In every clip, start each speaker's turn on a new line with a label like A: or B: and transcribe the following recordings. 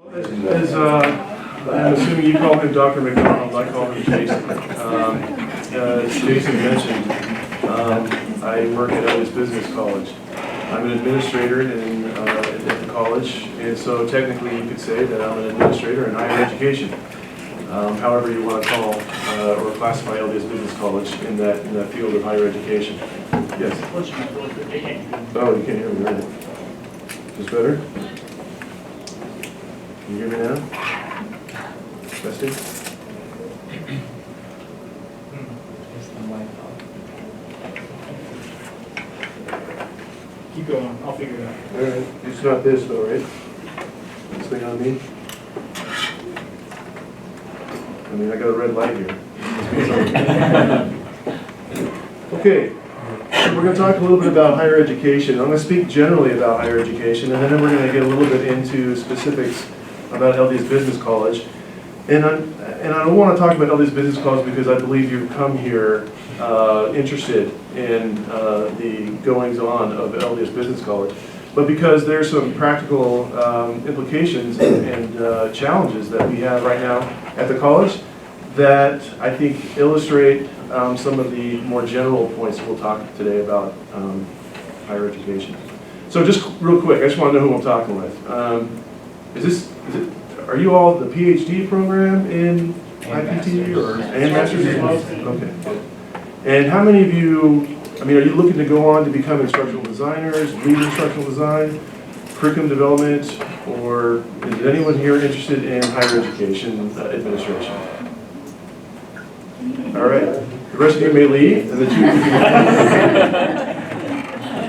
A: As I'm assuming you call him Dr. McDonald, I call him Jason. As Jason mentioned, I work at Ellis Business College. I'm an administrator at the college, and so technically you could say that I'm an administrator in higher education. However you want to call or classify LDS Business College in that field of higher education. Yes? Oh, you can't hear me, right? Is this better? Can you hear me now? Testing?
B: Keep going, I'll figure it out.
A: Alright, it's not this though, right? This thing on me? I mean, I got a red light here. Okay, we're going to talk a little bit about higher education. I'm going to speak generally about higher education, and then we're going to get a little bit into specifics about LDS Business College. And I don't want to talk about LDS Business College because I believe you've come here interested in the goings-on of LDS Business College, but because there's some practical implications and challenges that we have right now at the college that I think illustrate some of the more general points we'll talk today about higher education. So just real quick, I just want to know who I'm talking with. Are you all the PhD program in IP&T or and Masters as well? Okay, good. And how many of you, I mean, are you looking to go on to become instructional designers, lead instructional design, curriculum development, or is anyone here interested in higher education administration? All right, the rest of you may leave, and the two of you.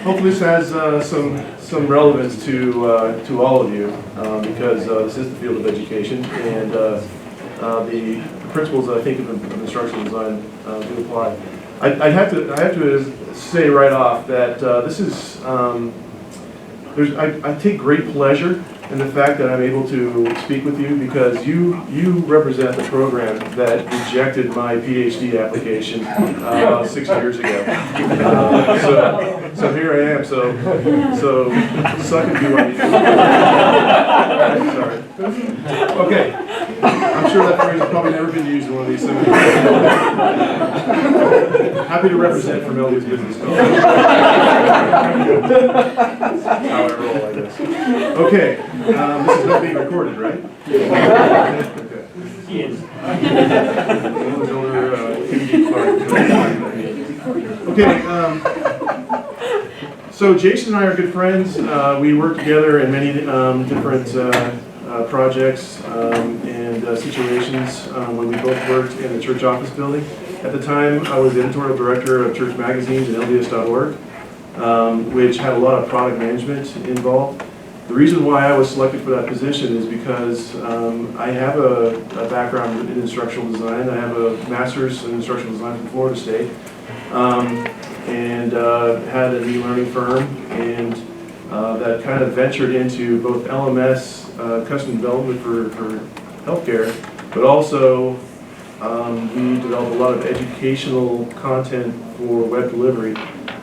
A: Hopefully this has some relevance to all of you because this is the field of education, and the principles I think of instructional design do apply. I have to say right off that this is I take great pleasure in the fact that I'm able to speak with you because you represent the program that rejected my PhD application about 6 years ago. So here I am. So suck and do what you do. Sorry. Okay. I'm sure that phrase has probably never been used in one of these seminars. Happy to represent from LDS Business College. How I roll, I guess. Okay. This is not being recorded, right? Okay.
B: Yes.
A: Okay. So Jason and I are good friends. We work together in many different projects and situations when we both worked in the church office building. At the time, I was the editorial director of church magazines at LDS.org, which had a lot of product management involved. The reason why I was selected for that position is because I have a background in instructional design. I have a master's in instructional design from Florida State, and had an e-learning firm, and that kind of ventured into both LMS, custom development for healthcare, but also we developed a lot of educational content for web delivery.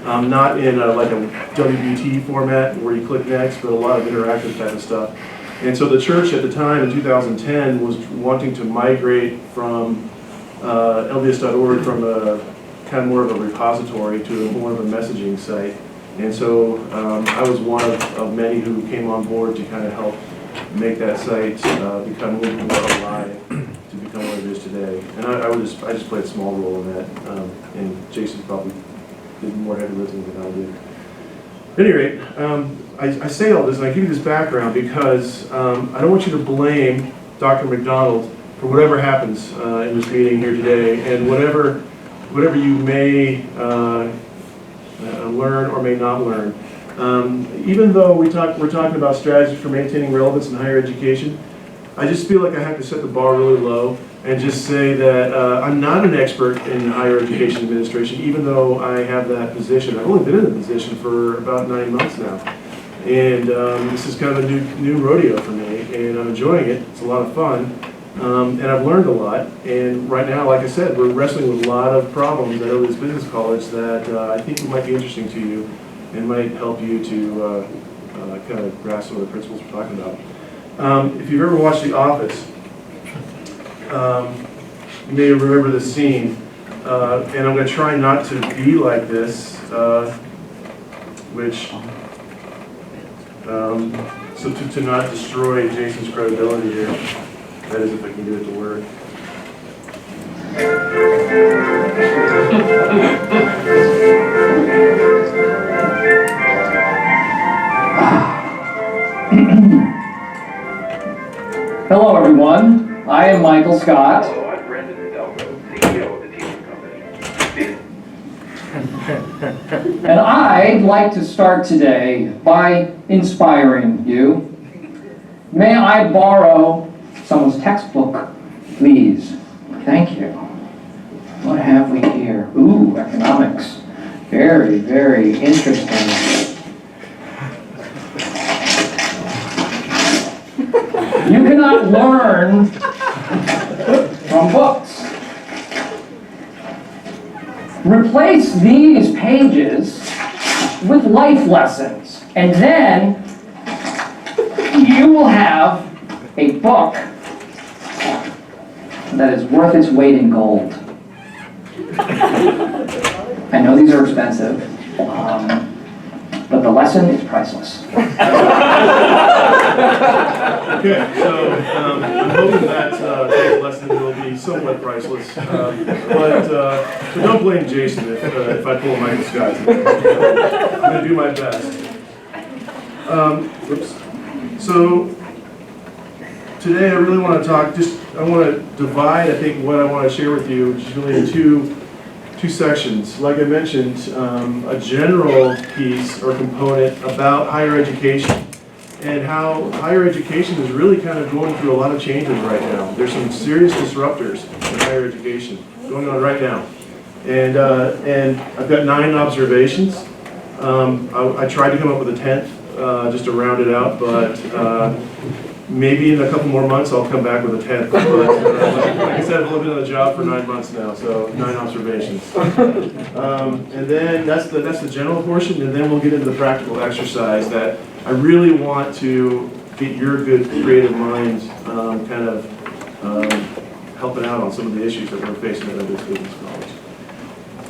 A: Not in like a WBT format where you click next, but a lot of interactive type of stuff. And so the church at the time in 2010 was wanting to migrate from LDS.org from a kind of more of a repository to more of a messaging site. And so I was one of many who came on board to kind of help make that site become a little bit more alive to become what it is today. And I just played a small role in that, and Jason probably did more heavy lifting than I did. At any rate, I say all this and I give you this background because I don't want you to blame Dr. McDonald for whatever happens in this meeting here today, and whatever you may learn or may not learn. Even though we're talking about strategies for maintaining relevance in higher education, I just feel like I have to set the bar really low and just say that I'm not an expert in higher education administration, even though I have that position. I've only been in the position for about 9 months now. And this is kind of a new rodeo for me, and I'm enjoying it. It's a lot of fun. And I've learned a lot. And right now, like I said, we're wrestling with a lot of problems at LDS Business College that I think might be interesting to you and might help you to kind of grasp some of the principles we're talking about. If you've ever watched The Office, you may remember this scene, and I'm going to try not to be like this, so to not destroy Jason's credibility here. That is, if I can get it to work.
B: Hello, everyone. I am Michael Scott.
C: Hello, I'm Brendan Hidalgo, CEO of the Teaching Company.
B: And I'd like to start today by inspiring you. May I borrow someone's textbook, please? Thank you. What have we here? Ooh, economics. Very, very interesting. You cannot learn from books. Replace these pages with life lessons, and then you will have a book that is worth its weight in gold. I know these are expensive, but the lesson is priceless.
A: Okay, so I'm hoping that today's lesson will be somewhat priceless, but don't blame Jason if I pull Michael Scott. I'm going to do my best. So today I really want to talk, I want to divide, I think, what I want to share with you, which is really two sections. Like I mentioned, a general piece or component about higher education, and how higher education is really kind of going through a lot of changes right now. There's some serious disruptors in higher education going on right now. And I've got 9 observations. I tried to come up with a 10th, just to round it out, but maybe in a couple more months I'll come back with a 10th. But like I said, I've only been on the job for 9 months now, so 9 observations. And then that's the general portion, and then we'll get into the practical exercise that I really want to get your good creative minds kind of helping out on some of the issues that we're facing at Elvis Business College.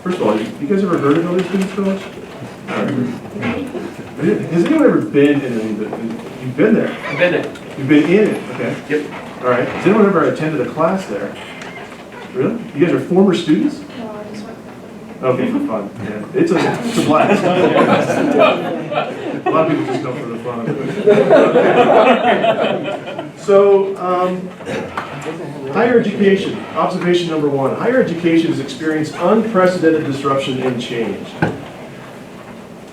A: First of all, you guys ever heard of Elvis Business College? Has anyone ever been in any of it? You've been there?
D: I've been there.
A: You've been in it? Okay.
D: Yep.
A: All right. Has anyone ever attended a class there? Really? You guys are former students?
E: No, I just went.
A: Okay, for fun. Yeah. It's a blast. A lot of people just come for the fun. So, higher education. Observation number 1. Higher education has experienced unprecedented disruption and change.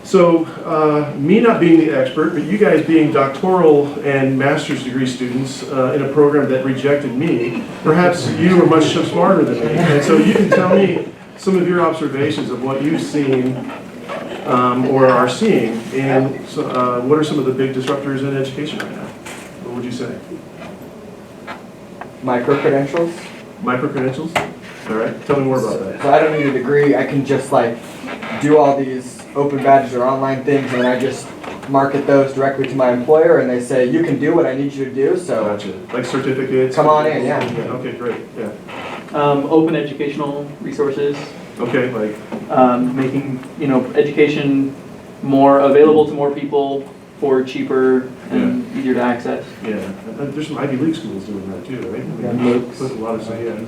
A: So, me not being the expert, but you guys being doctoral and master's degree students in a program that rejected me, perhaps you are much smarter than me. And so you can tell me some of your observations of what you've seen or are seeing, and so, what are some of the big disruptors in education right now? What would you say?
F: Micro-credentials.
A: Micro-credentials? All right, tell me more about that.
F: So I don't need a degree, I can just like do all these open badges or online things, and I just market those directly to my employer, and they say, you can do what I need you to do, so
A: Gotcha. Like certificates?
F: come on in, yeah.
A: Okay, great, yeah.
D: Open educational resources,
A: Okay, like,
D: making education more available to more people for cheaper and easier to access.
A: yeah, there's some Ivy League schools doing that too, right?
F: Yeah, MOOCs.
A: Put a lot of, yeah.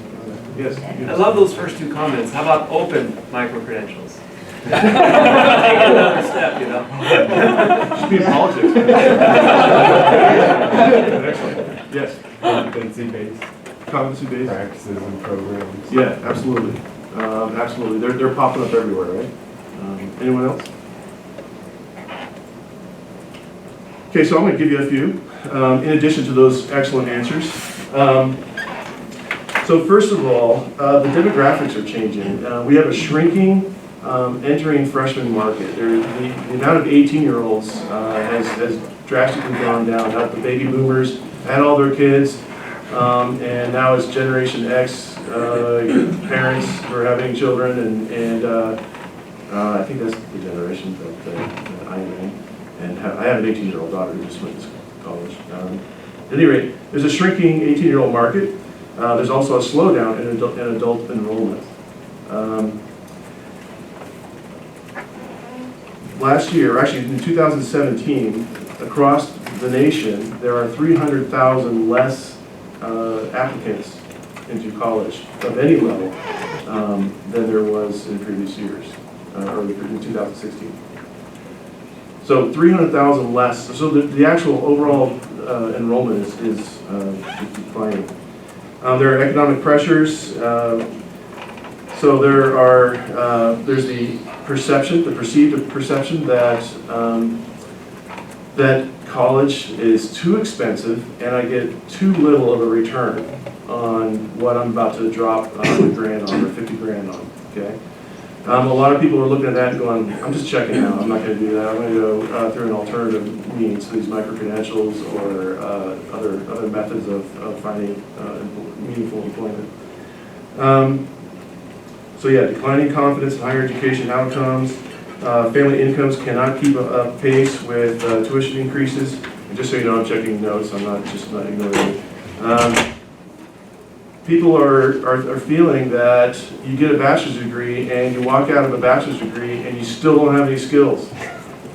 A: Yes.
G: I love those first 2 comments. How about open micro-credentials? Take another step, you know?
A: Should be in politics. Excellent. Yes.
H: Competency-based
A: Competency-based.
H: practices and programs.
A: Yeah, absolutely. Absolutely. They're popping up everywhere, right? Anyone else? Okay, so I'm going to give you a few, in addition to those excellent answers. So first of all, the demographics are changing. We have a shrinking entering freshman market. The amount of 18-year-olds has drastically gone down. Now the baby boomers had all their kids, and now it's Generation X parents who are having children, and I think that's the generation that I am in. And I have an 18-year-old daughter who just went to college. At any rate, there's a shrinking 18-year-old market. There's also a slowdown in adult enrollment. Last year, actually in 2017, across the nation, there are 300,000 less applicants into college of any level than there was in previous years, or in 2016. So 300,000 less. So the actual overall enrollment is declining. There are economic pressures. So there's the perception, the perceived perception that that college is too expensive and I get too little of a return on what I'm about to drop 100 grand on or 50 grand on. Okay. A lot of people are looking at that and going, I'm just checking out. I'm not going to do that. I'm going to go through an alternative means, these micro-credentials or other methods of finding meaningful employment. So yeah, declining confidence in higher education outcomes. Family incomes cannot keep up pace with tuition increases. And just so you know, I'm checking notes. I'm not ignoring it. People are feeling that you get a bachelor's degree and you walk out of a bachelor's degree and you still don't have any skills.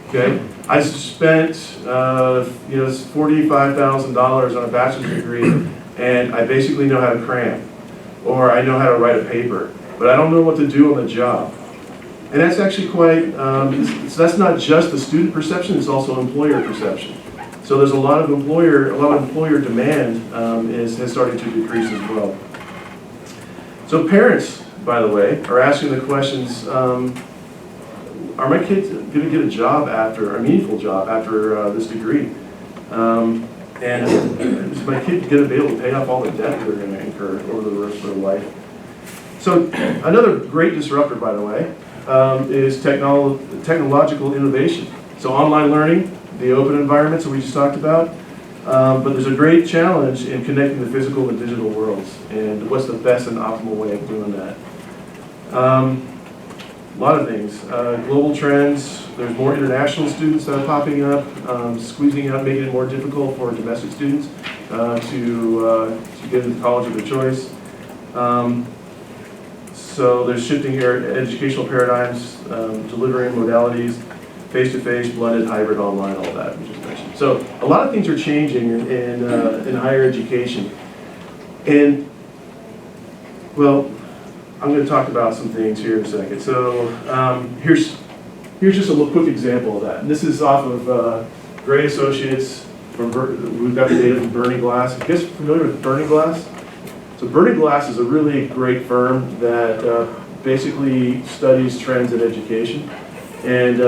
A: Okay, I spent $45,000 on a bachelor's degree and I basically know how to cram, or I know how to write a paper, but I don't know what to do on the job. And that's actually quite. So that's not just the student perception; it's also employer perception. So there's a lot of employer demand has started to decrease as well. So parents, by the way, are asking the questions, are my kids going to get a meaningful job after this degree? And is my kid going to be able to pay off all the debt they're going to incur over the rest of their life? So another great disruptor, by the way, is technological innovation. So online learning, the open environments that we just talked about, but there's a great challenge in connecting the physical and digital worlds, and what's the best and optimal way of doing that. A lot of things. Global trends, there's more international students that are popping up, squeezing out, making it more difficult for domestic students to get into college of their choice. So there's shifting educational paradigms, delivery modalities, face-to-face, blended, hybrid, online, all that we just mentioned. So a lot of things are changing in higher education. And, well, I'm going to talk about some things here in a second. So here's just a little quick example of that. And this is off of Gray Associates. We've got the data from Burning Glass. Are you guys familiar with Burning Glass? So Burning Glass is a really great firm that basically studies trends in education. And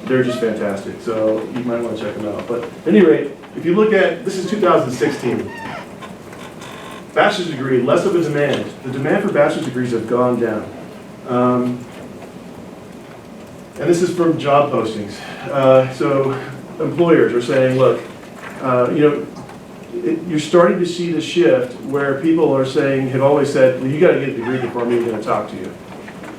A: they're just fantastic, so you might want to check them out. But at any rate, if you look at, this is 2016, bachelor's degree, less of a demand. The demand for bachelor's degrees have gone down. And this is from job postings. So employers are saying, look, you're starting to see the shift where people are saying, have always said, well, you got to get a degree before I'm even going to talk to you.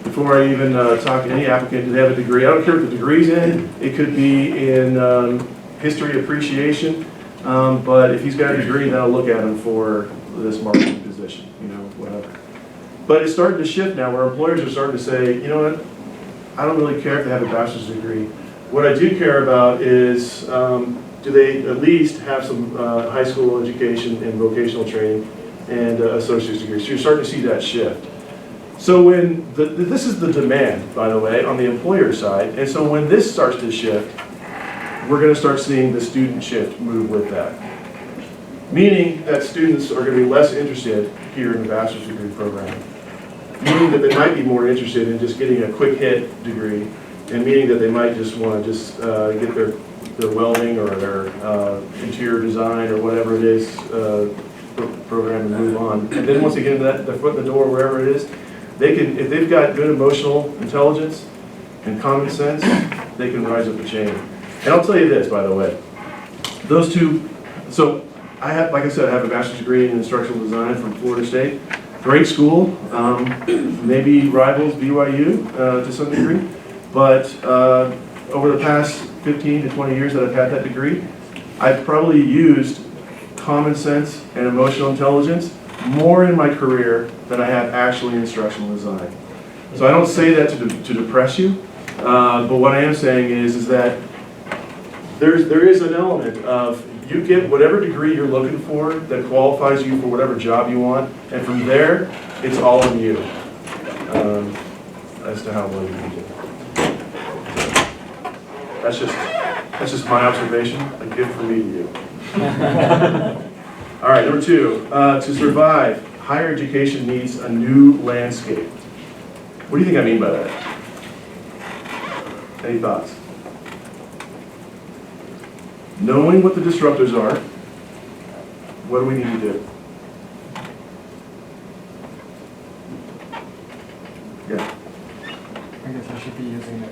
A: Before I even talk to any applicant, do they have a degree? I don't care what the degree's in. It could be in history appreciation, but if he's got a degree, then I'll look at him for this marketing position, whatever. But it's starting to shift now where employers are starting to say, you know what, I don't really care if they have a bachelor's degree. What I do care about is, do they at least have some high school education and vocational training and associate's degree? So you're starting to see that shift. So when this is the demand, by the way, on the employer side, and so when this starts to shift, we're going to start seeing the student shift move with that. Meaning that students are going to be less interested here in the bachelor's degree program. Meaning that they might be more interested in just getting a quick hit degree, and meaning that they might just want to just get their welding or their interior design or whatever it is program and move on. And then once they get into their foot in the door, wherever it is, they can, if they've got good emotional intelligence and common sense, they can rise up the chain. And I'll tell you this, by the way, those two, so I have, like I said, I have a bachelor's degree in instructional design from Florida State. Great school, maybe rivals BYU to some degree, but over the past 15 to 20 years that I've had that degree, I've probably used common sense and emotional intelligence more in my career than I have actually in instructional design. So I don't say that to depress you, but what I am saying is that there is an element of you get whatever degree you're looking for that qualifies you for whatever job you want, and from there, it's all on you as to how well you can do. That's just my observation, a gift from me to you. All right, number 2, to survive, higher education needs a new landscape. What do you think I mean by that? Any thoughts? Knowing what the disruptors are, what do we need to do? Yeah.
F: I guess I should be using this.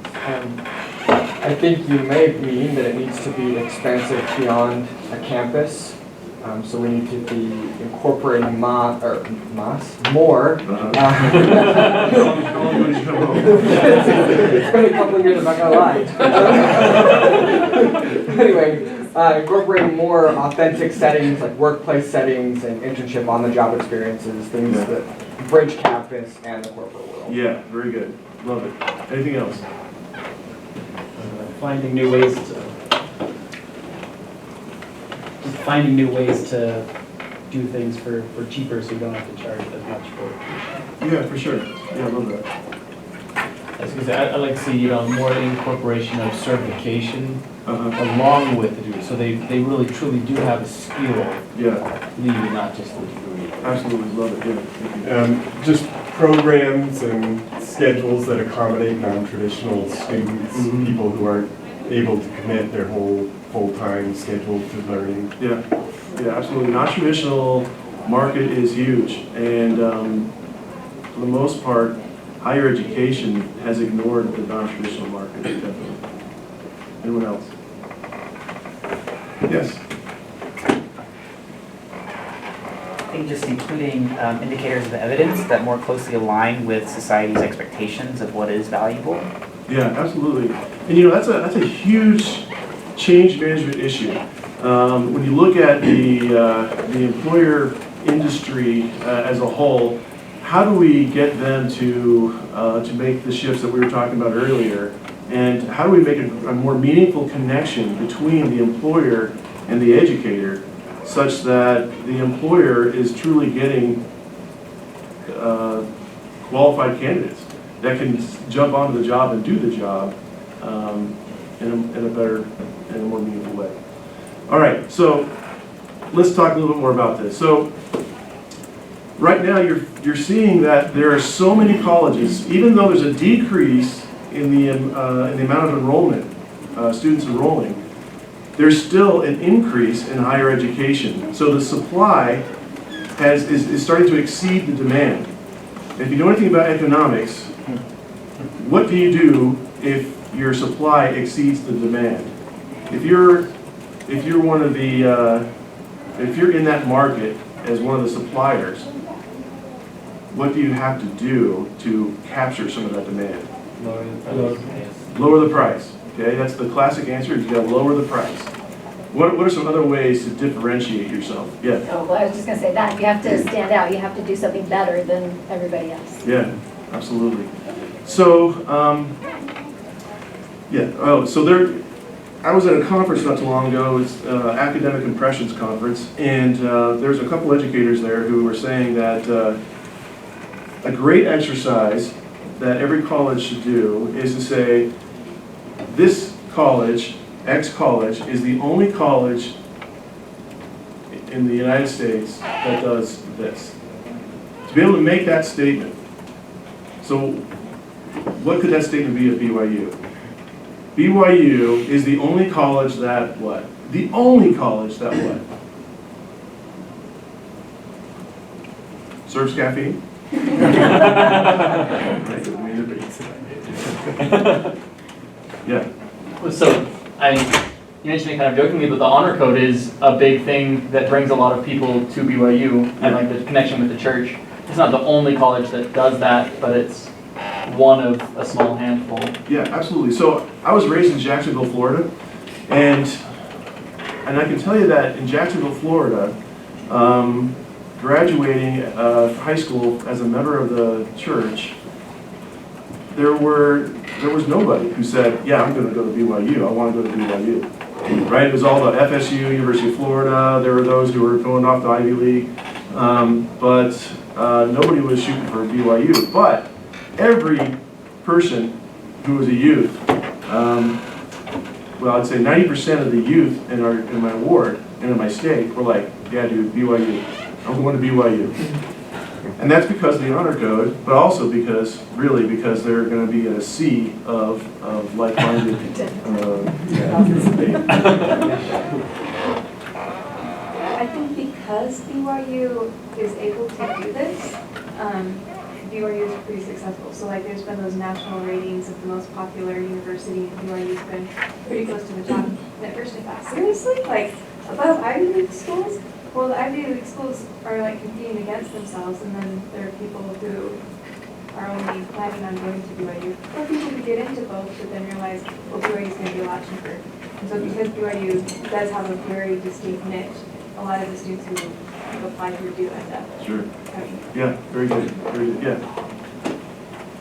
F: I think you may mean that it needs to be expansive beyond a campus. So we need to be incorporating more.
A: How long did you come home?
F: It's been a couple of years, I'm not gonna lie. Anyway, incorporating more authentic settings like workplace settings and internship on-the-job experiences, things that bridge campus and the corporate world.
A: Yeah, very good. Love it. Anything else?
E: Finding new ways to do things for cheaper, so you don't have to charge as much for.
A: Yeah, for sure. Yeah, I love that.
E: I was gonna say, I'd like to see, more incorporation of certification
A: Uh-huh.
E: along with the degree, so they really truly do have a skill
A: Yeah,
E: lead, not just the degree.
A: absolutely love it. Yeah. Thank you.
H: Just programs and schedules that accommodate non-traditional students,
A: Mhm.
H: people who aren't able to commit their whole full-time schedule to learning.
A: Yeah, yeah, absolutely. Non-traditional market is huge, and for the most part, higher education has ignored the non-traditional market, definitely. Anyone else? Yes?
I: I think just including indicators of evidence that more closely align with society's expectations of what is valuable.
A: Yeah, absolutely. And that's a huge change management issue. When you look at the employer industry as a whole, how do we get them to make the shifts that we were talking about earlier? And how do we make a more meaningful connection between the employer and the educator, such that the employer is truly getting qualified candidates that can jump onto the job and do the job in a better and a more meaningful way. All right, so let's talk a little bit more about this. So right now you're seeing that there are so many colleges, even though there's a decrease in the amount of enrollment, students enrolling, there's still an increase in higher education. So the supply is starting to exceed the demand. And if you know anything about economics, what do you do if your supply exceeds the demand? If you're one of the if you're in that market as one of the suppliers, what do you have to do to capture some of that demand? Lower the price. Okay, that's the classic answer. Is you got to lower the price. What are some other ways to differentiate yourself? Yeah.
J: Oh, well, I was just going to say that. You have to stand out. You have to do something better than everybody else.
A: Yeah, absolutely. So, yeah. Oh, so I was at a conference not too long ago. It's Academic Impressions Conference, and there's a couple educators there who were saying that a great exercise that every college should do is to say, this college, X college, is the only college in the United States that does this. To be able to make that statement. So what could that statement be at BYU? BYU is the only college that what? The only college that what? Serves caffeine? Yeah.
D: So, you mentioned it kind of jokingly, but the honor code is a big thing that brings a lot of people to BYU and like the connection with the church. It's not the only college that does that, but it's one of a small handful.
A: Yeah, absolutely. So I was raised in Jacksonville, Florida, and And I can tell you that in Jacksonville, Florida, graduating high school as a member of the church, there was nobody who said, yeah, I'm going to go to BYU. I want to go to BYU. Right? It was all about FSU, University of Florida. There were those who were going off to Ivy League. But nobody was shooting for BYU. But every person who was a youth, well, I'd say 90% of the youth in my ward and in my state were like, yeah, dude, BYU. I'm going to BYU. And that's because of the honor code, but also because they're going to be in a sea of like-minded.
K: I think because BYU is able to do this, BYU is pretty successful. So like there's been those national ratings of the most popular university, and BYU's been pretty close to the top network class. Seriously? Like above Ivy League schools? Well, the Ivy League schools are like competing against themselves, and then there are people who are only planning on going to BYU. Or people who get into both, but then realize, well, BYU is going to be a lot cheaper. And so because BYU does have a very distinct niche, a lot of the students who apply here do end up.
A: Sure. Yeah, very good. Very good. Yeah.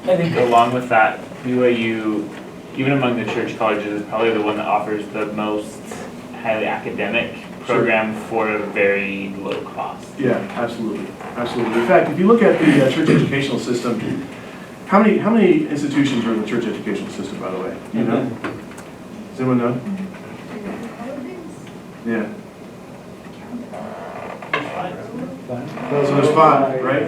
L: I think along with that, BYU, even among the church colleges, is probably the one that offers the most highly academic program for a very low cost.
A: Yeah, absolutely, absolutely. In fact, if you look at the church educational system, how many institutions are in the church educational system, by the way? Do you know? Does anyone know? Yeah. So there's 5, right?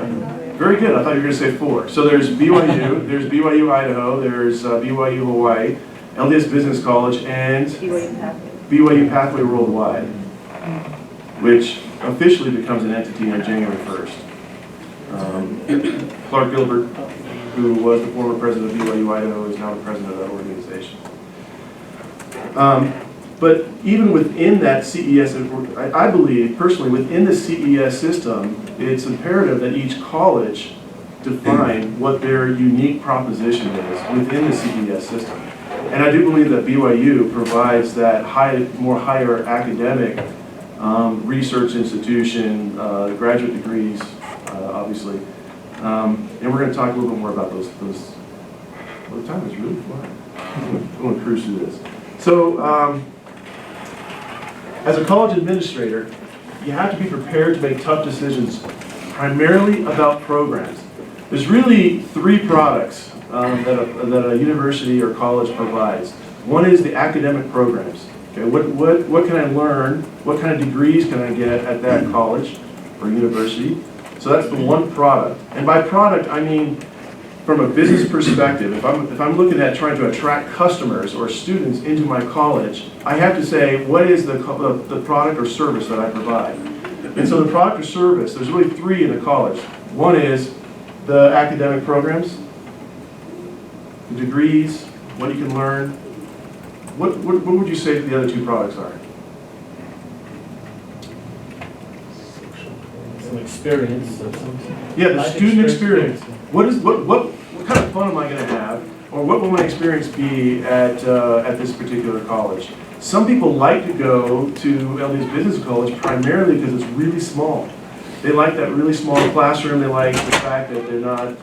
A: Very good. I thought you were going to say 4. So there's BYU, there's BYU Idaho, there's BYU Hawaii, LDS Business College, and BYU Pathway Worldwide, which officially becomes an entity on January 1st. Clark Gilbert, who was the former president of BYU Idaho, is now the president of that organization. But even within that CES, I believe personally within the CES system, it's imperative that each college define what their unique proposition is within the CES system. And I do believe that BYU provides that more higher academic research institution, graduate degrees, obviously. And we're going to talk a little bit more about those. Well, the time is really flying. I'm going to cruise through this. So, as a college administrator, you have to be prepared to make tough decisions, primarily about programs. There's really 3 products that a university or college provides. One is the academic programs. Okay, what can I learn? What kind of degrees can I get at that college or university? So that's the one product. And by product, I mean from a business perspective. If I'm looking at trying to attract customers or students into my college, I have to say, what is the product or service that I provide? And so the product or service, there's really 3 in a college. One is the academic programs, the degrees, what you can learn. What would you say the other 2 products are?
E: Some experience of some
A: Yeah, the
E: life
A: student experience.
E: experience.
A: What kind of fun am I going to have, or what will my experience be at this particular college? Some people like to go to LDS Business College primarily because it's really small. They like that really small classroom. They like the fact that they're not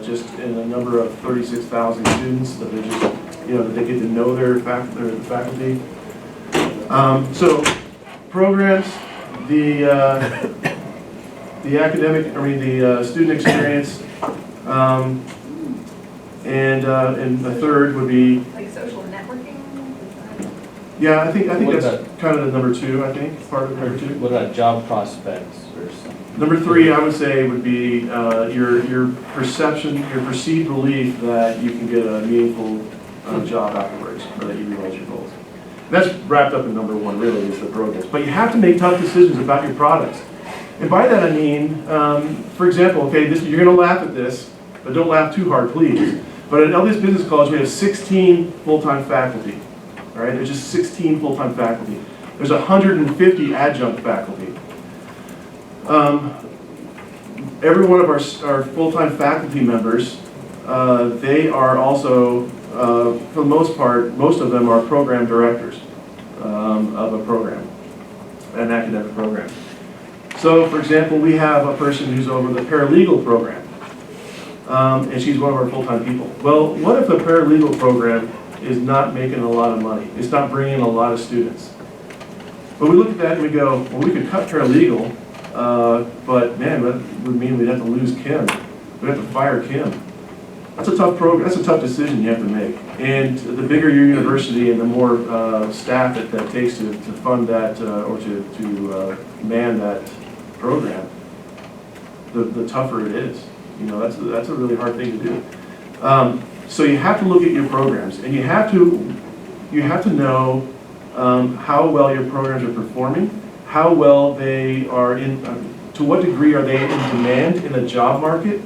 A: just in a number of 36,000 students, that they're just, that they get to know their faculty. So programs, the academic, the student experience, and the third would be
K: Like social networking?
A: yeah. I think
E: What
A: that's
E: about-
A: kind of the number 2. I think part of number 2.
E: What about job prospects or something?
A: Number 3, I would say, would be your perception, your perceived belief that you can get a meaningful job afterwards, or that you realize your goals. And that's wrapped up in number 1, really, is the programs. But you have to make tough decisions about your products. And by that I mean, for example, okay, you're going to laugh at this, but don't laugh too hard, please. But at LDS Business College, we have 16 full-time faculty. All right, there's just 16 full-time faculty. There's 150 adjunct faculty. Every one of our full-time faculty members, they are also, for the most part, most of them are program directors of a program. academic program. So, for example, we have a person who's over the paralegal program, and she's one of our full-time people. Well, what if the paralegal program is not making a lot of money? It's not bringing a lot of students. But we look at that and we go, well, we could cut paralegal, but man, that would mean we'd have to lose Kim. We'd have to fire Kim. That's a tough program. That's a tough decision you have to make. And the bigger your university and the more staff that takes to fund that or to man that program, the tougher it is. You know, that's a really hard thing to do. So you have to look at your programs, and you have to know how well your programs are performing, how well they are to what degree are they in demand in the job market.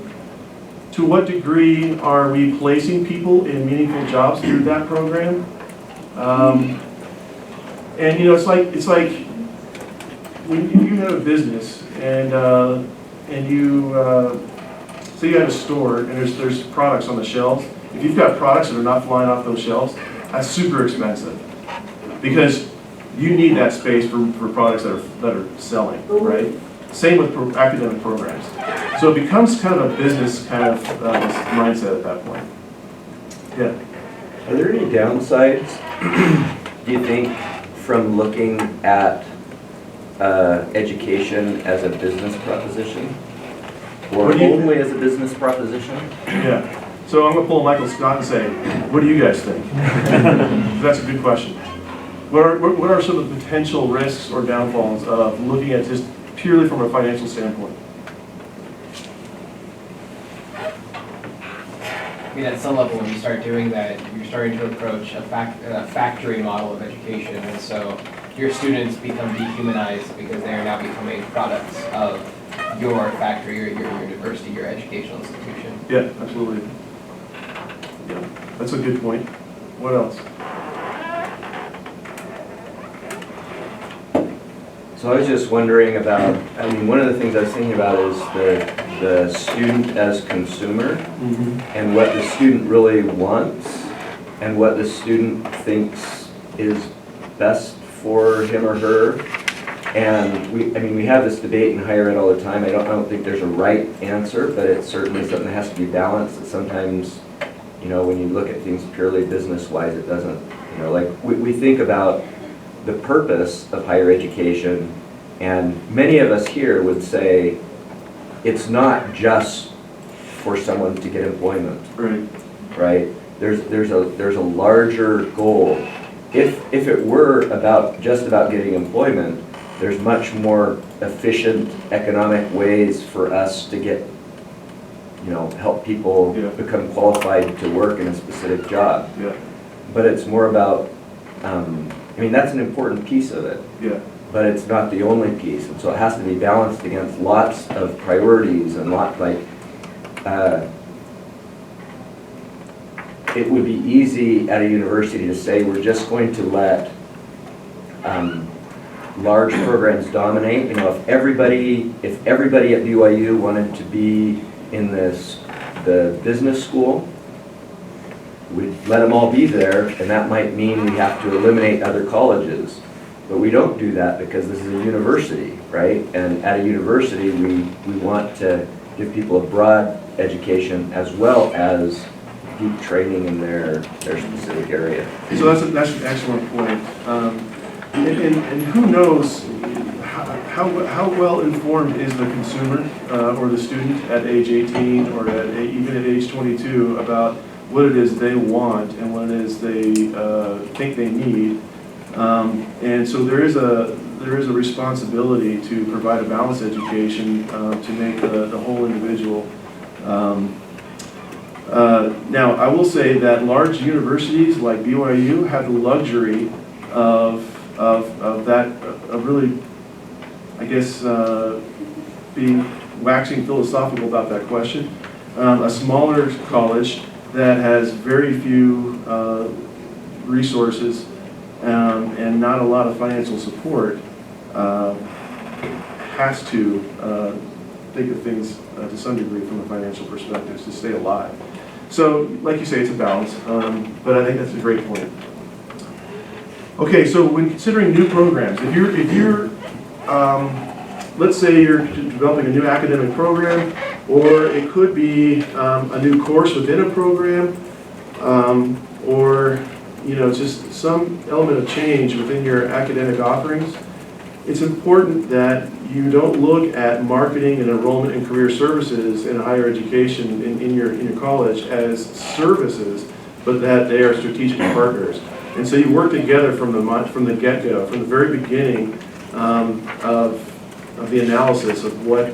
A: To what degree are we placing people in meaningful jobs through that program? And you know, it's like when if you have a business and you say you have a store and there's products on the shelves. If you've got products that are not flying off those shelves, that's super expensive because you need that space for products that are selling, right? Same with academic programs. So it becomes kind of a business kind of mindset at that point. Yeah.
M: Are there any downsides, do you think, from looking at education as a business proposition? Or only as a business proposition?
A: Yeah. So I'm going to pull Michael Scott and say, what do you guys think? That's a good question. What are some of the potential risks or downfalls of looking at just purely from a financial standpoint?
N: I mean, at some level, when you start doing that, you're starting to approach a factory model of education, and so your students become dehumanized because they are now becoming products of your factory, or your university, your educational institution.
A: Yeah, absolutely. Yeah, that's a good point. What else?
M: So I was just wondering about, I mean, one of the things I was thinking about is the student as consumer, and what the student really wants and what the student thinks is best for him or her. And we have this debate in higher ed all the time. I don't think there's a right answer, but it's certainly something that has to be balanced. That sometimes, you know, when you look at things purely business-wise, it doesn't, you know, like we think about the purpose of higher education, and many of us here would say it's not just for someone to get employment.
A: Right.
M: Right? There's a larger goal. If it were just about getting employment, there's much more efficient economic ways for us to get, you know, help people become qualified to work in a specific job.
A: Yeah.
M: But it's more about, I mean, that's an important piece of it.
A: Yeah.
M: But it's not the only piece, and so it has to be balanced against lots of priorities and it would be easy at a university to say we're just going to let large programs dominate. You know, if everybody at BYU wanted to be in the business school, we'd let them all be there, and that might mean we have to eliminate other colleges. But we don't do that because this is a university, right? And at a university, we want to give people a broad education as well as deep training in their specific area.
A: So that's an excellent point. And who knows how well informed is the consumer or the student at age 18 or even at age 22 about what it is they want and what it is they think they need. And so there is a responsibility to provide a balanced education to make the whole individual. Now, I will say that large universities like BYU have the luxury of really, I guess, being waxing philosophical about that question. A smaller college that has very few resources and not a lot of financial support has to think of things to some degree from a financial perspective to stay alive. So, like you say, it's a balance, but I think that's a great point. Okay, so when considering new programs, if you're let's say you're developing a new academic program, or it could be a new course within a program, or just some element of change within your academic offerings. It's important that you don't look at marketing and enrollment and career services in higher education in your college as services, but that they are strategic partners. And so you work together from the get-go, from the very beginning of the analysis of what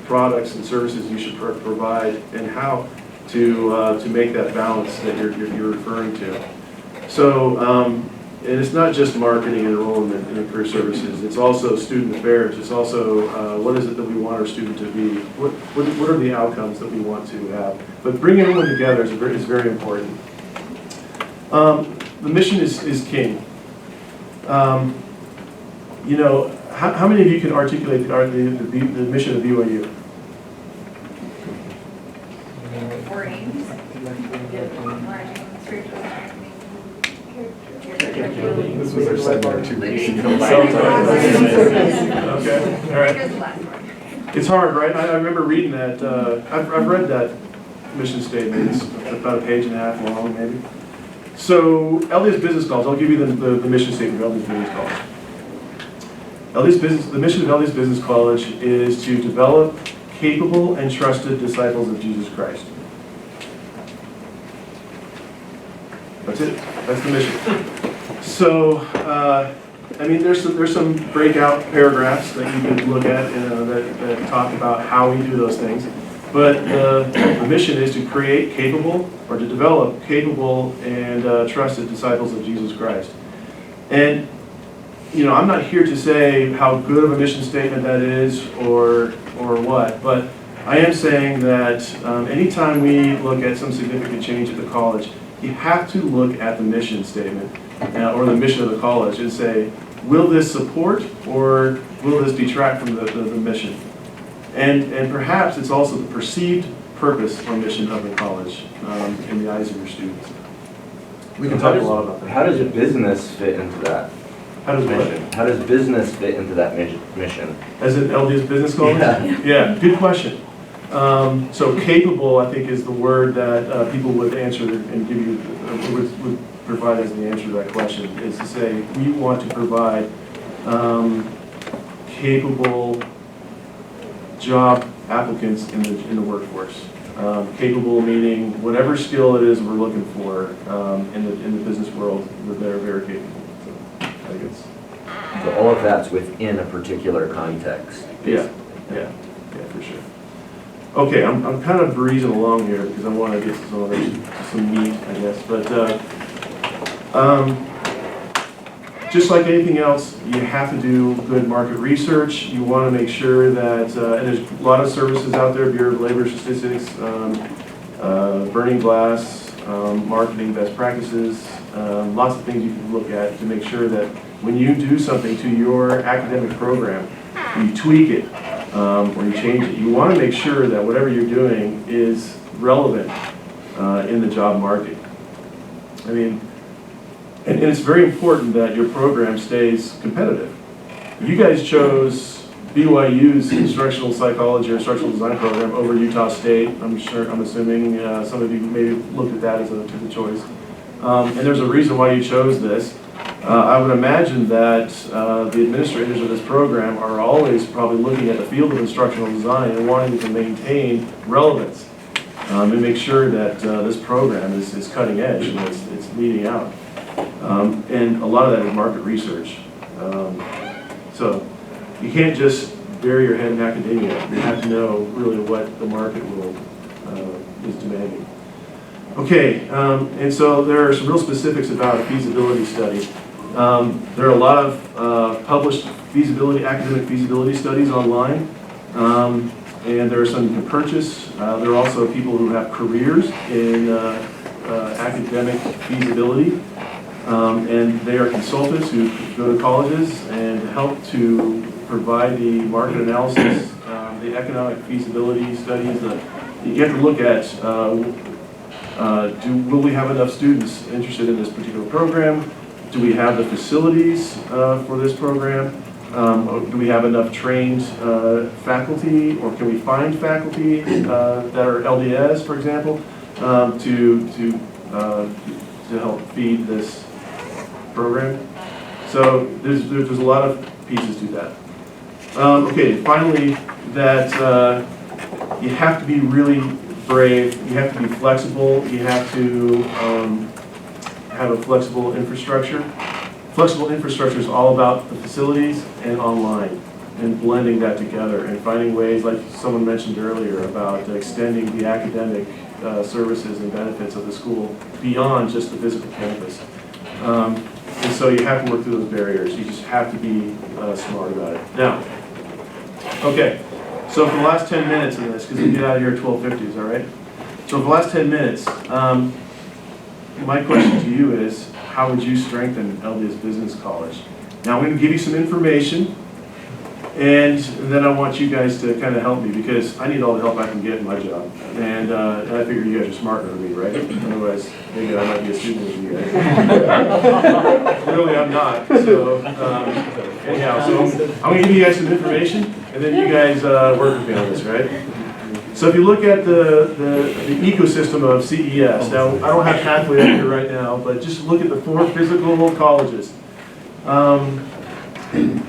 A: products and services you should provide and how to make that balance that you're referring to. So, and it's not just marketing and enrollment and career services, it's also student affairs, it's also what is it that we want our student to be, what are the outcomes that we want to have. But bringing everyone together is very important. The mission is king. How many of you can articulate the mission of BYU?
H: This was our seminar 2 weeks ago.
A: Okay, all right. It's hard, right? I remember reading that. I've read that mission statement. It's about a page and a half long, maybe. So, LDS Business College, I'll give you the mission statement of LDS Business College. The mission of LDS Business College is to develop capable and trusted disciples of Jesus Christ. That's it. That's the mission. So, there's some breakout paragraphs that you can look at that talk about how we do those things. But the mission is to create capable, or to develop capable and trusted disciples of Jesus Christ. And, I'm not here to say how good of a mission statement that is or what, but I am saying that anytime we look at some significant change at the college, you have to look at the mission statement or the mission of the college and say, will this support or will this detract from the mission? And perhaps it's also the perceived purpose or mission of the college in the eyes of your students. We can talk a lot about that.
M: How does business fit into that?
A: How does
M: mission?
A: what?
M: How does business fit into that mission?
A: As an LDS Business College? Yeah, good question. So capable, I think, is the word that people would answer and give you, would provide as the answer to that question, is to say, we want to provide capable job applicants in the workforce. Capable meaning whatever skill it is we're looking for in the business world, they're very capable. So I think
M: So all of that's within a particular context.
A: Yeah, for sure. Okay, I'm kind of breezing along here because I want to get to some meat, I guess. But just like anything else, you have to do good market research. You want to make sure that, and there's a lot of services out there, Bureau of Labor Statistics, Burning Glass, marketing best practices, lots of things you can look at to make sure that when you do something to your academic program, you tweak it or you change it, you want to make sure that whatever you're doing is relevant in the job market. I mean, and it's very important that your program stays competitive. You guys chose BYU's instructional psychology or instructional design program over Utah State. I'm assuming some of you maybe looked at that as a choice. And there's a reason why you chose this. I would imagine that the administrators of this program are always probably looking at the field of instructional design and wanting to maintain relevance and make sure that this program is cutting edge and it's leading out. And a lot of that is market research. So you can't just bury your head in academia. You have to know really what the market world is demanding. Okay, and so there are some real specifics about a feasibility study. There are a lot of published academic feasibility studies online, and there are some you can purchase. There are also people who have careers in academic feasibility, and they are consultants who go to colleges and help to provide the market analysis, the economic feasibility studies. You have to look at will we have enough students interested in this particular program? Do we have the facilities for this program? Do we have enough trained faculty, or can we find faculty that are LDS, for example, to help feed this program? So there's a lot of pieces to that. Okay, finally, that you have to be really brave. You have to be flexible. You have to have a flexible infrastructure. Flexible infrastructure is all about the facilities and online, and blending that together and finding ways, like someone mentioned earlier, about extending the academic services and benefits of the school beyond just the physical campus. And so you have to work through those barriers. You just have to be smart about it. Now, okay, so for the last 10 minutes of this, because we get out of here at 12:50, is that right? So for the last 10 minutes, my question to you is, how would you strengthen LDS Business College? Now, I'm going to give you some information, and then I want you guys to kind of help me, because I need all the help I can get in my job. And I figure you guys are smarter than me, right? Otherwise, maybe I might be a student with you guys. Really, I'm not. So, anyhow, so I'm going to give you guys some information, and then you guys work with me on this, right? So if you look at the ecosystem of CES, now I don't have Pathway up here right now, but just look at the 4 physical colleges.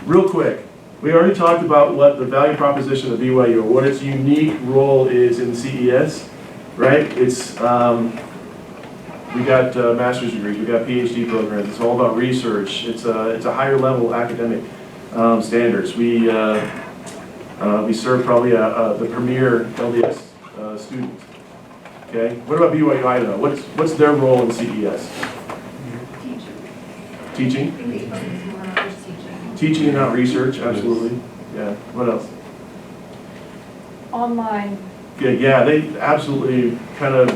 A: Real quick, we already talked about what the value proposition of BYU, or what its unique role is in CES, right? It's, we got master's degrees, we got PhD programs, it's all about research, it's a higher level academic standards. We serve probably the premier LDS student. Okay, what about BYU Idaho? What's their role in CES? Teaching. Teaching and not research, absolutely. Yeah. What else?
K: Online.
A: Yeah, they absolutely kind of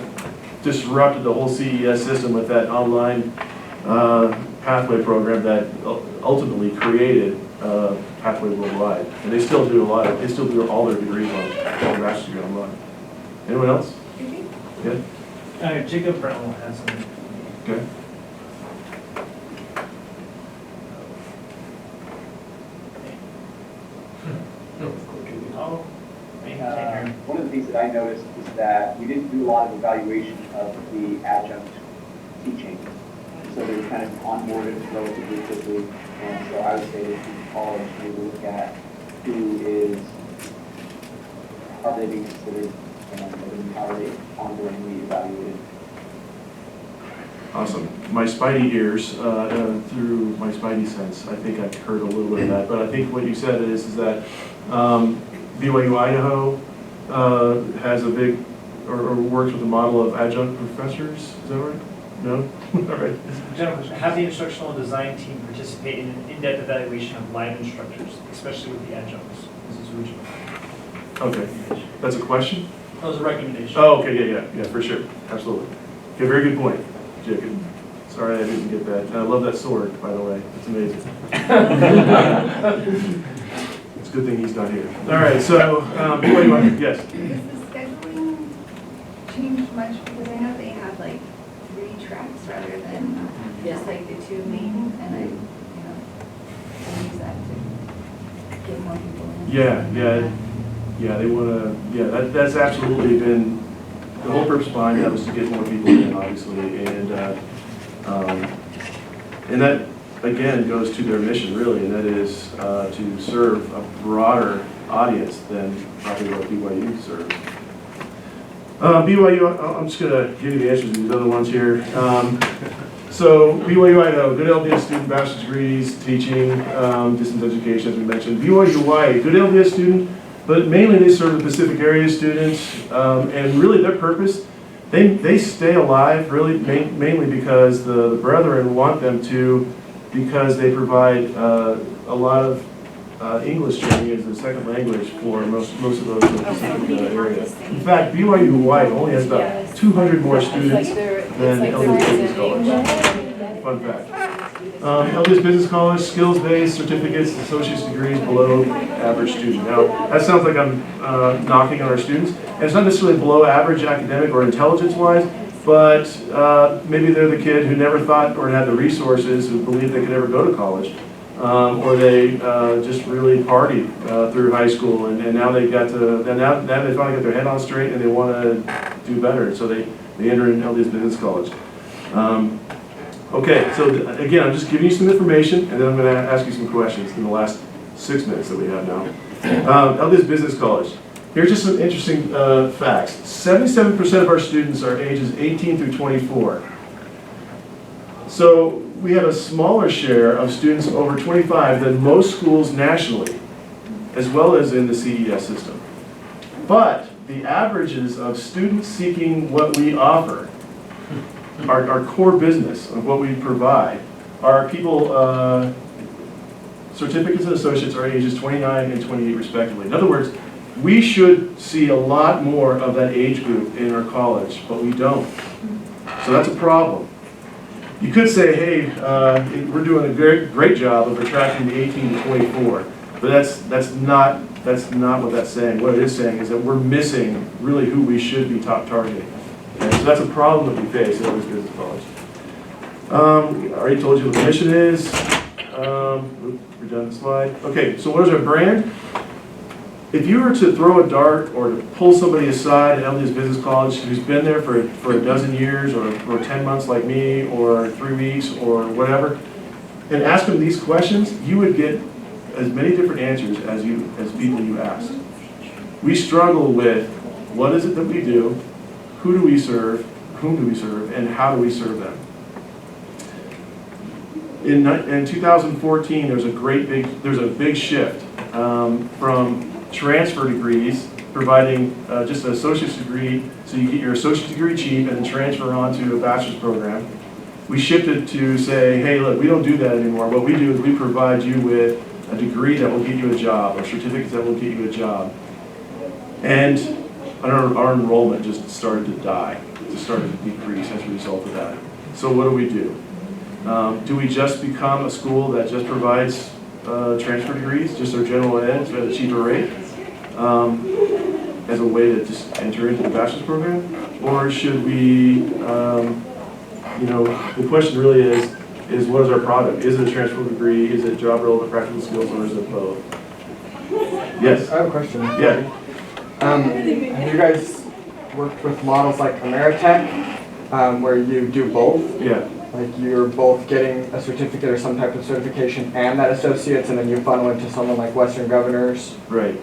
A: disrupted the whole CES system with that online pathway program that ultimately created Pathway Worldwide, and they still do they still do all their degrees on bachelor's degree online. Anyone else? Yeah.
E: Jacob Brown has some.
A: Okay.
O: One of the things that I noticed is that we didn't do a lot of evaluation of the adjunct teaching. So they were kind of onboarded relatively quickly. And so I would say that the college need to look at who is, are they being considered, and how are they onboardingly evaluated.
A: Awesome. My spidey ears, through my spidey sense, I think I've heard a little bit of that. But I think what you said is that BYU Idaho has a big, or works with a model of adjunct professors. Is that right? No? All right.
E: General question. Have the instructional design team participate in an in-depth evaluation of live instructors, especially with the adjuncts? This is original.
A: Okay. That's a question?
E: That was a recommendation.
A: Oh, okay, yeah, for sure. Absolutely. Okay, very good point, Jacob. Sorry I didn't get that. And I love that sword, by the way. It's amazing. It's a good thing he's not here. All right, so, BYU, yes?
P: Does the scheduling change much? Because I know they have like 3 tracks rather than just like the 2 main, and I use that to get more people in.
A: Yeah, they want to, that's absolutely been, the whole purpose behind that was to get more people in, obviously, and that, again, goes to their mission, really, and that is to serve a broader audience than probably what BYU serves. BYU, I'm just going to give you the answers to these other ones here. So BYU Idaho, good LDS student, bachelor's degrees, teaching, distance education, as we mentioned. BYU Hawaii, good LDS student, but mainly they serve the Pacific area students, and really their purpose, they stay alive really mainly because the brethren want them to, because they provide a lot of English training as a second language for most of those in the Pacific area. In fact, BYU Hawaii only has about 200 more students than LDS Business College. Fun fact. LDS Business College, skills-based certificates, associate's degrees below average student. Now, that sounds like I'm knocking on our students, and it's not necessarily below average academic or intelligence-wise, but maybe they're the kid who never thought or had the resources, who believed they could ever go to college. or they just really partied through high school, and now they got to, and now they finally got their head on straight and they want to do better, so they enter in LDS Business College. Okay, so again, I'm just giving you some information, and then I'm going to ask you some questions in the last 6 minutes that we have now. LDS Business College. Here's just some interesting facts. 77% of our students are ages 18 through 24. So we have a smaller share of students over 25 than most schools nationally, as well as in the CES system. But the averages of students seeking what we offer, our core business of what we provide, are people, certificates and associates are ages 29 and 28 respectively. In other words, we should see a lot more of that age group in our college, but we don't. So that's a problem. You could say, hey, we're doing a great job of attracting the 18 to 24, but that's not what that's saying. What it is saying is that we're missing really who we should be targeting. Okay? So that's a problem that we face at LDS Business College. I already told you what the mission is. Redundant slide. Okay, so what is our brand? If you were to throw a dart or to pull somebody aside at LDS Business College who's been there for a dozen years or 10 months like me or 3 weeks or whatever, and ask them these questions, you would get as many different answers as people you asked. We struggle with what is it that we do, who do we serve, whom do we serve, and how do we serve them. In 2014, there's a big shift from transfer degrees, providing just an associate's degree, so you get your associate's degree cheap and then transfer on to a bachelor's program. We shifted to say, hey, look, we don't do that anymore. What we do is we provide you with a degree that will get you a job, or certificates that will get you a job. And our enrollment just started to die. It just started to decrease as a result of that. So what do? Do we just become a school that just provides transfer degrees, just our general ed at a cheaper rate, as a way to just enter into the bachelor's program? Or should we, the question really is what is our product? Is it a transfer degree? Is it job relevant practical skills, or is it both? Yes?
F: I have a question.
A: Yeah.
F: Have you guys worked with models like Ameritech, where you do both?
A: Yeah.
F: Like you're both getting a certificate or some type of certification and that associate's, and then you funnel into someone like Western Governors,
A: right,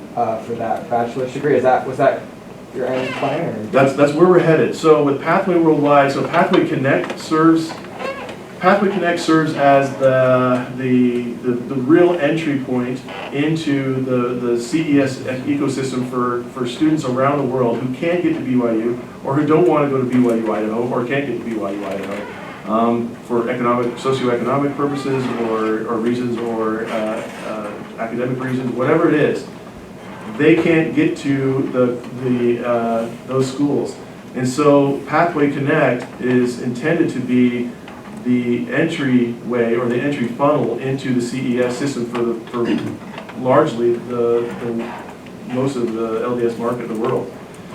F: for that bachelor's degree. Was that your end plan? Or?
A: That's where we're headed. So with Pathway Worldwide, so Pathway Connect serves as the real entry point into the CES ecosystem for students around the world who can't get to BYU, or who don't want to go to BYU Idaho, or can't get to BYU Idaho. For socioeconomic purposes or reasons, or academic reasons, whatever it is, they can't get to those schools. And so Pathway Connect is intended to be the entryway or the entry funnel into the CES system for largely most of the LDS market in the world.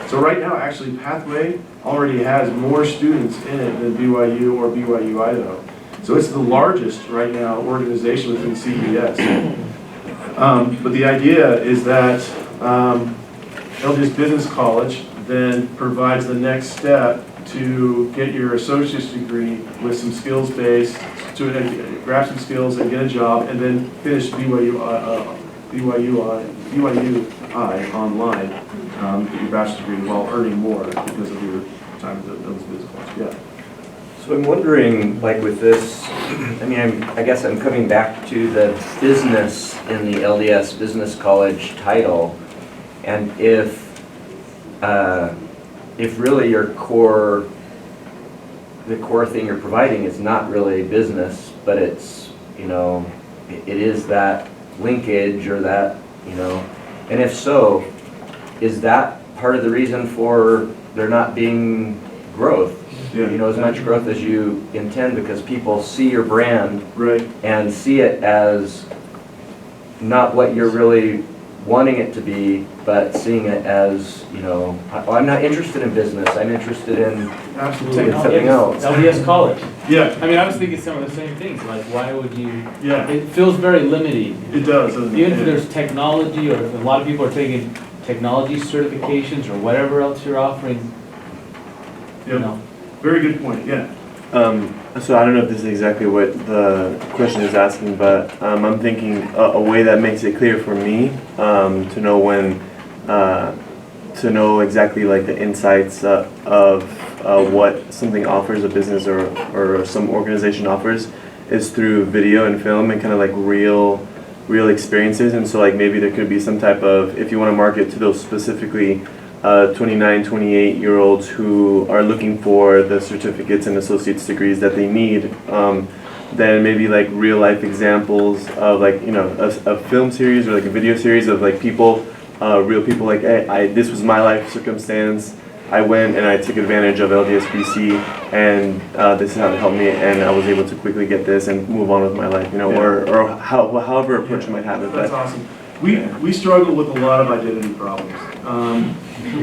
A: So right now, actually, Pathway already has more students in it than BYU or BYU Idaho. So it's the largest right now organization within CES. But the idea is that LDS Business College then provides the next step to get your associate's degree with some skills based, to grab some skills and get a job, and then finish BYU online, get your bachelor's degree while earning more because of your time at those business college. Yeah.
M: So I'm wondering, like with this, I guess I'm coming back to the business in the LDS Business College title, and if really the core thing you're providing is not really business, but it's, it is that linkage or that, and if so, is that part of the reason for there not being growth?
A: Yeah.
M: As much growth as you intend, because people see your brand,
A: right,
M: and see it as not what you're really wanting it to be, but seeing it as, you know, I'm not interested in business, I'm interested in
A: Absolutely.
M: something else.
G: LDS college.
A: Yeah,
G: I mean, I was thinking some of the same things, like why would you,
A: yeah,
G: it feels very limiting.
A: it does, doesn't it?
G: Even if there's technology, or if a lot of people are taking technology certifications or whatever else you're offering, you
A: Yep.
G: know.
A: Very good point, yeah.
Q: So I don't know if this is exactly what the question is asking, but I'm thinking a way that makes it clear for me to know when, to know exactly like the insights of what something offers, a business or some organization offers, is through video and film and kind of like real experiences. And so like maybe there could be some type of, if you want to market to those specifically 29, 28-year-olds who are looking for the certificates and associate's degrees that they need, then maybe like real life examples of like, you know, a film series or like a video series of like people, real people, like, hey, this was my life circumstance. I went and I took advantage of LDSBC, and this is how it helped me, and I was able to quickly get this and move on with my life, you know,
A: Yeah.
Q: or however approach you might have it.
A: That's
Q: But
A: awesome. We struggle with a lot of identity problems.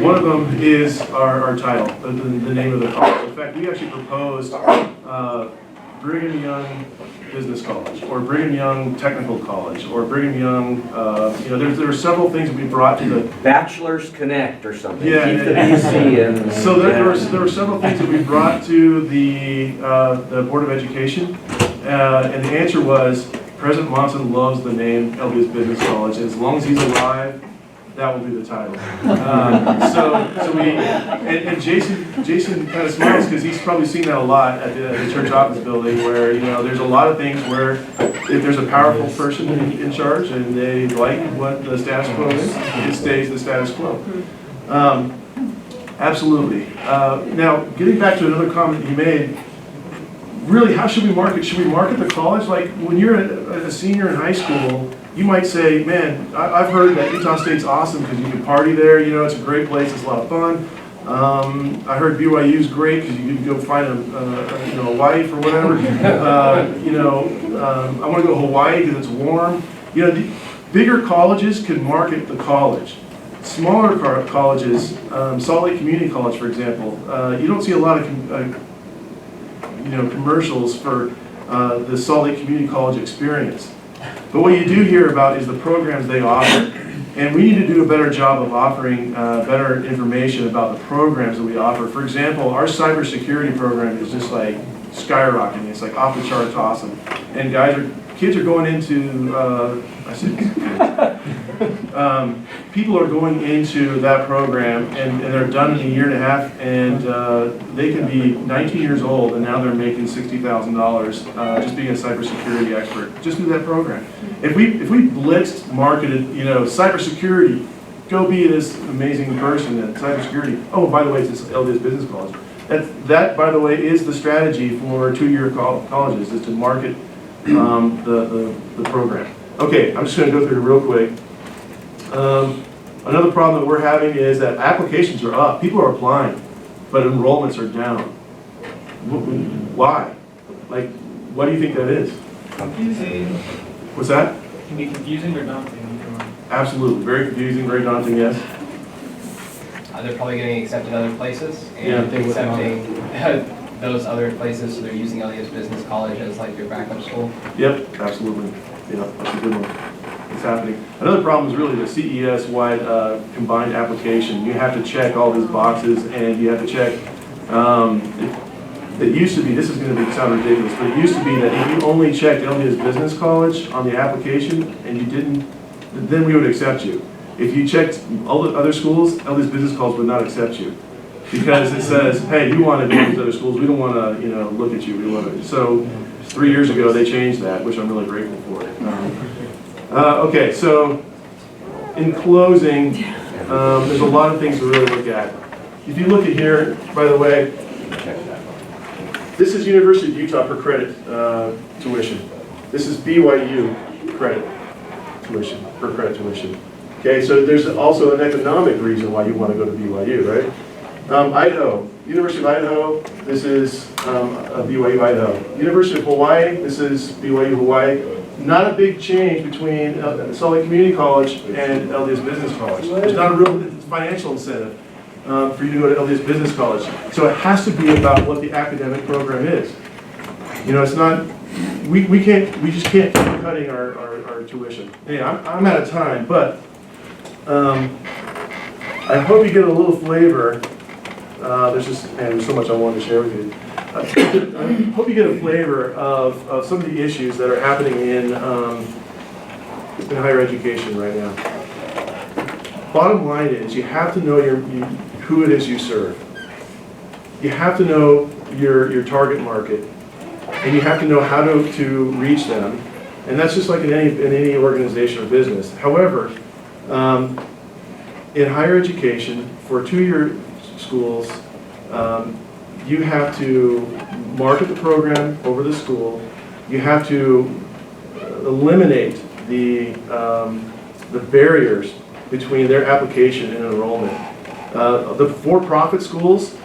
A: One of them is our title, the name of the college. In fact, we actually proposed Brigham Young Business College, or Brigham Young Technical College, or Brigham Young, you know, there are several things that we brought to the...
M: Bachelor's Connect or something.
A: Yeah,
M: Keep the BC and...
A: So there were several things that we brought to the Board of Education, and the answer was, President Monson loves the name LDS Business College, and as long as he's alive, that will be the title. So we, and Jason kind of smiles because he's probably seen that a lot at the church office building, where, you know, there's a lot of things where if there's a powerful person in charge and they like what the status quo is, it stays the status quo. Absolutely. Now, getting back to another comment you made, really, how should we market? Should we market the college? Like, when you're a senior in high school, you might say, man, I've heard that Utah State's awesome because you can party there, you know, it's a great place, it's a lot of fun. I heard BYU's great because you can go find a wife or whatever. You know, I want to go to Hawaii because it's warm. You know, the bigger colleges can market the college. Smaller colleges, Salt Lake Community College, for example, you don't see a lot of commercials for the Salt Lake Community College experience. But what you do hear about is the programs they offer. And we need to do a better job of offering better information about the programs that we offer. For example, our cybersecurity program is just like skyrocketing. It's like off the charts awesome. And kids are going into, people are going into that program and they're done in a year and a half, and they can be 19 years old and now they're making $60,000 just being a cybersecurity expert, just through that program. If we blitzed, marketed, you know, cybersecurity, go be this amazing person in cybersecurity. Oh, by the way, it's LDS Business College. That, by the way, is the strategy for two-year colleges, is to market the program. Okay, I'm just going to go through it real quick. Another problem that we're having is that applications are up. People are applying, but enrollments are down. Why? Like, what do you think that is?
E: Confusing.
A: What's that?
E: It can be confusing or daunting.
A: Absolutely. Very confusing, very daunting, yes.
N: They're probably getting accepted other places
A: Yeah,
N: and accepting those other places, so they're using LDS Business College as like their backup school.
A: Yep, absolutely. Yeah, that's a good one. It's happening. Another problem is really the CES-wide combined application. You have to check all these boxes, and you have to check. It used to be, this is going to sound ridiculous, but it used to be that if you only checked LDS Business College on the application and you didn't, then we would accept you. If you checked all the other schools, LDS Business College would not accept you, because it says, hey, you want to go to these other schools, we don't want to, you know, look at you. We want to. So 3 years ago they changed that, which I'm really grateful for. Okay, so in closing, there's a lot of things to really look at. If you look at here, by the way, this is University of Utah per credit tuition. This is BYU credit tuition, per credit tuition. Okay, so there's also an economic reason why you want to go to BYU, right? Idaho, University of Idaho, this is BYU Idaho. University of Hawaii, this is BYU Hawaii. not a big change between Salt Lake Community College and LDS Business College. There's not a real financial incentive for you to go to LDS Business College. So it has to be about what the academic program is. You know, it's not, we just can't keep cutting our tuition. Hey, I'm out of time, but I hope you get a little flavor. There's so much I wanted to share with you. I hope you get a flavor of some of the issues that are happening in higher education right now. Bottom line is, you have to know who it is you serve. You have to know your target market, and you have to know how to reach them. And that's just like in any organization or business. However, in higher education, for two-year schools, you have to market the program over the school. You have to eliminate the barriers between their application and enrollment. The for-profit schools,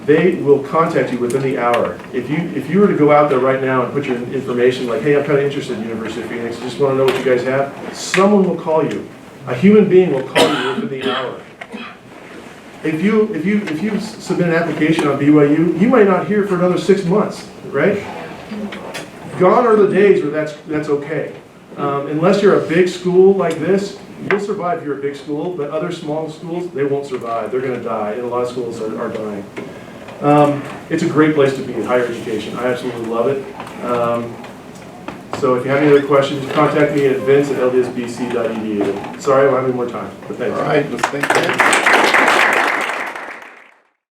A: they will contact you within the hour. If you were to go out there right now and put your information like, hey, I'm kind of interested in University of Phoenix, just want to know what you guys have, someone will call you. A human being will call you within the hour. If you submit an application on BYU, you might not hear for another 6 months, right? Gone are the days where that's okay. Unless you're a big school like this, you'll survive if you're a big school, but other small schools, they won't survive. They're going to die, and a lot of schools are dying. It's a great place to be in higher education. I absolutely love it. So if you have any other questions, contact me at vince@ldsbc.edu. Sorry I don't have any more time, but thanks.
R: All right, let's thank you.